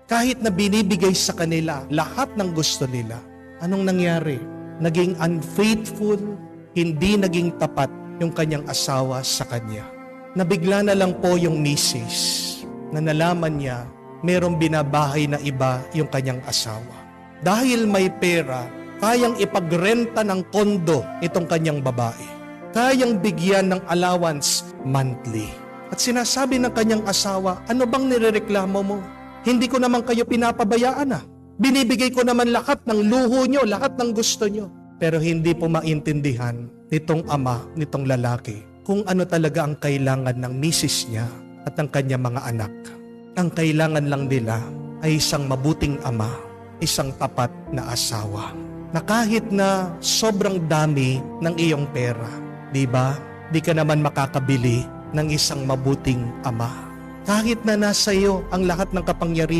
Kahit na binibigay sa kanila lahat ng gusto nila, anong nangyari? Naging unfaithful, hindi naging tapat yung kanyang asawa sa kanya. Nabigla na lang po yung misis na nalaman niya merong binabahay na iba yung kanyang asawa. Dahil may pera, kayang ipagrenta ng kondo itong kanyang babae. Kayang bigyan ng allowance monthly. At sinasabi ng kanyang asawa, ano bang nirereklamo mo? Hindi ko naman kayo pinapabayaan Binibigay ko naman lahat ng luho nyo, lahat ng gusto nyo. Pero hindi po maintindihan nitong ama, nitong lalaki, kung ano talaga ang kailangan ng misis niya at ng kanyang mga anak. Ang kailangan lang nila ay isang mabuting ama, isang tapat na asawa. Na kahit na sobrang dami ng iyong pera, di ba? Di ka naman makakabili ng isang mabuting ama. Kahit na nasa iyo ang lahat ng kapangyarihan,